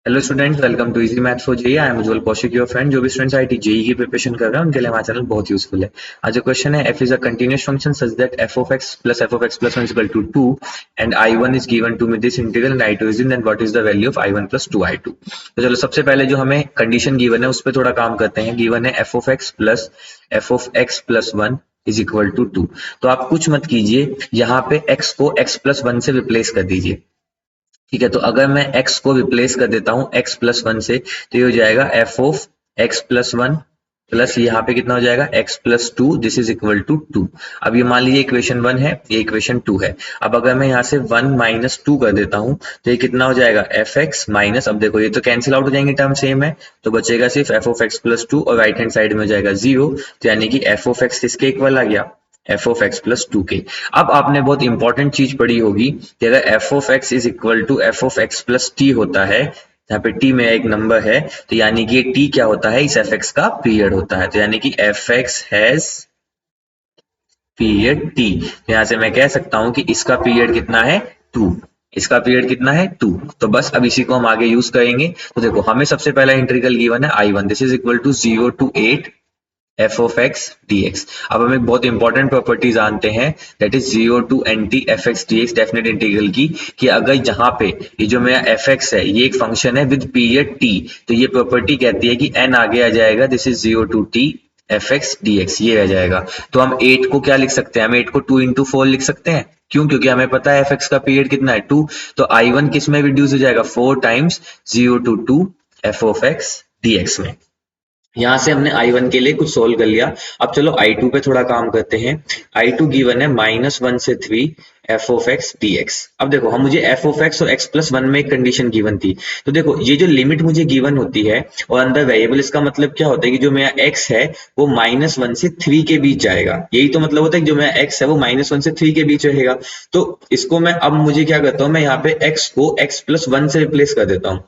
Hello students, welcome to easy math for JEE. I am Ujjwal Kaushik, your friend. जो भी students IIT JEE की preparation कर रहे हैं उनके लिए हमारा चैनल बहुत यूजफुल है। आज जो क्वेश्चन है, F is a continuous function such that F of X plus 1 is equal to 2 and आई1 is given to me this integral and आई2 is in, then what is the value of आई1 plus 2 आई2। तो चलो सबसे पहले जो हमें condition given है उस पर थोड़ा काम करते हैं। गिवन है F of X plus 1 is equal to 2। तो आप कुछ मत कीजिए, यहाँ पे x को x प्लस 1 से रिप्लेस कर दीजिए। ठीक है, तो अगर मैं x को रिप्लेस कर देता हूँ x प्लस 1 से, तो ये हो जाएगा F of X plus 1 plus यहाँ पे कितना हो जाएगा x plus 2, this is equal to 2। अब ये मान लीजिए इक्वेशन 1 है, ये इक्वेशन 2 है। अब अगर मैं यहाँ से 1 माइनस 2 कर देता हूँ तो ये कितना हो जाएगा एफ एक्स माइनस, अब देखो ये तो कैंसिल आउट हो जाएंगे, टर्म सेम है, तो बचेगा सिर्फ एफ ऑफ एक्स प्लस 2 और राइट हैंड साइड में हो जाएगा 0। तो यानी कि एफ ऑफ एक्स किसके इक्वल आ गया, एफ ऑफ एक्स प्लस 2 के। अब आपने बहुत इंपॉर्टेंट चीज पढ़ी होगी कि अगर F of X is equal to F of X plus T होता है, यहाँ पे टी में एक नंबर है, तो यानी कि ये टी क्या होता है, इस एफ एक्स का पीरियड होता है। तो यानी कि F x has period T. तो यहाँ से मैं कह सकता हूं कि इसका पीरियड कितना है 2, इसका पीरियड कितना है 2। तो बस अब इसी को हम आगे यूज करेंगे। तो देखो हमें सबसे पहला इंटीग्रल गिवन है I one, this is equal to 0 to 8 F of X D X. अब हम एक बहुत इंपॉर्टेंट प्रॉपर्टी जानते हैं, that is 0 to NT F X D X definite integral की, कि अगर यहाँ पे ये जो मेरा एफ एक्स है ये एक फंक्शन है विद पीरियड टी, तो ये प्रॉपर्टी कहती है कि n आगे आ जाएगा, this is 0 to T F X D X, ये आ जाएगा। तो हम 8 को क्या लिख सकते हैं, हम 8 को 2 into 4 लिख सकते हैं। क्यों? क्योंकि हमें पता है एफ एक्स का पीरियड कितना है 2। तो आई1 किस में रिड्यूस हो जाएगा, 4 times 0 to 2 F of X D x में। यहाँ से हमने I1 के लिए कुछ सोल्व कर लिया। अब चलो I2 पे थोड़ा काम करते हैं। I2 गिवन है -1 से 3 F of X D X. अब देखो हम, मुझे एफ ऑफ एक्स और एक्स प्लस 1 में एक कंडीशन गिवन थी, तो देखो ये जो लिमिट मुझे गिवन होती है और अंदर वेरिएबल, इसका मतलब क्या होता है कि जो मेरा x है वो -1 से 3 के बीच जाएगा। यही तो मतलब होता है कि जो मेरा x है वो -1 से 3 के बीच रहेगा। तो इसको मैं, अब मुझे क्या करता हूँ, मैं यहाँ पे x को x प्लस 1 से रिप्लेस कर देता हूँ।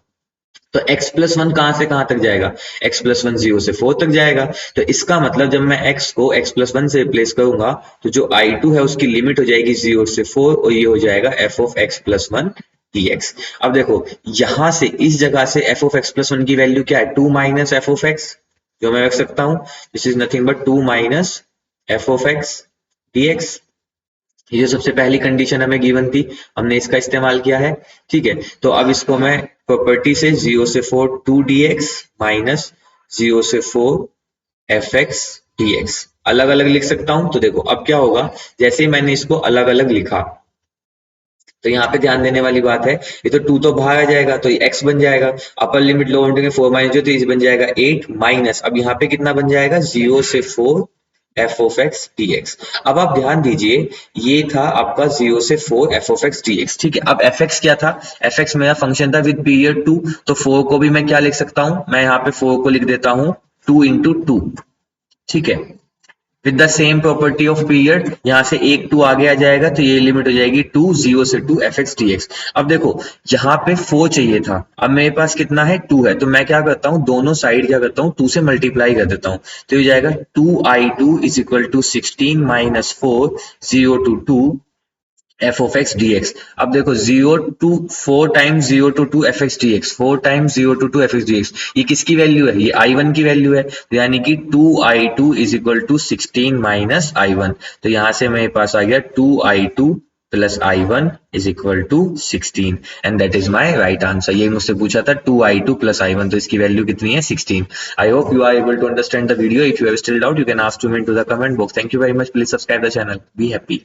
तो x प्लस 1 कहां से कहां तक जाएगा, x प्लस 1 0 से 4 तक जाएगा। तो इसका मतलब जब मैं x को x प्लस 1 से रिप्लेस करूंगा तो जो I2 है उसकी लिमिट हो जाएगी 0 से 4 और ये हो जाएगा f of x plus 1 dx। अब देखो यहां से इस जगह से f ऑफ x प्लस 1 की वैल्यू क्या है, 2 माइनस एफ ऑफ एक्स, जो मैं रख सकता हूं, this is nothing but 2 minus F of x dx। ये जो सबसे पहली कंडीशन हमें गिवन थी, हमने इसका इस्तेमाल किया है। ठीक है, तो अब इसको मैं प्रॉपर्टी से 0 से 4 2 dx माइनस 0 से 4 एफ एक्स dx अलग अलग लिख सकता हूं। तो देखो अब क्या होगा, जैसे ही मैंने इसको अलग अलग लिखा तो यहाँ पे ध्यान देने वाली बात है, ये तो 2 तो बाहर आ जाएगा तो ये x बन जाएगा, upper limit lower limit 4 minus जो, तो ये बन जाएगा 8 माइनस, अब यहाँ पे कितना बन जाएगा 0 से 4 F of X D X. अब आप ध्यान दीजिए, ये था आपका 0 से 4 F of X D x. ठीक है, अब एफ एक्स क्या था, एफ एक्स मेरा फंक्शन था विद पीरियड 2, तो 4 को भी मैं क्या लिख सकता हूं, मैं यहाँ पे 4 को लिख देता हूं 2 into 2। ठीक है, with the same property of period, यहां से एक 2 आगे आ जाएगा तो ये लिमिट हो जाएगी 2 0 से 2 एफ एक्स डी एक्स। अब देखो यहाँ पे 4 चाहिए था, अब मेरे पास कितना है 2 है, तो मैं क्या करता हूँ, दोनों साइड क्या करता हूँ 2 से मल्टीप्लाई कर देता हूँ। तो ये जाएगा 2i2 is equal to 16 minus 4 0 to 2 F of X D X. अब देखो 0 to 4 times 0 to 2 F X D X, 4 times 0 to 2 F X D X, ये किसकी वैल्यू है, ये I1 की वैल्यू है। तो यानी कि 2i2 is equal to 16 minus I1। तो यहां से मेरे पास आ गया 2i2 plus I1 is equal to 16 and that is my right answer. ये मुझसे पूछा था 2i2 प्लस I1, तो इसकी वैल्यू कितनी है 16। I hope you are able to understand the video. If you have still doubt you can ask to me in to the comment box. Thank you very much, please subscribe the channel, be happy.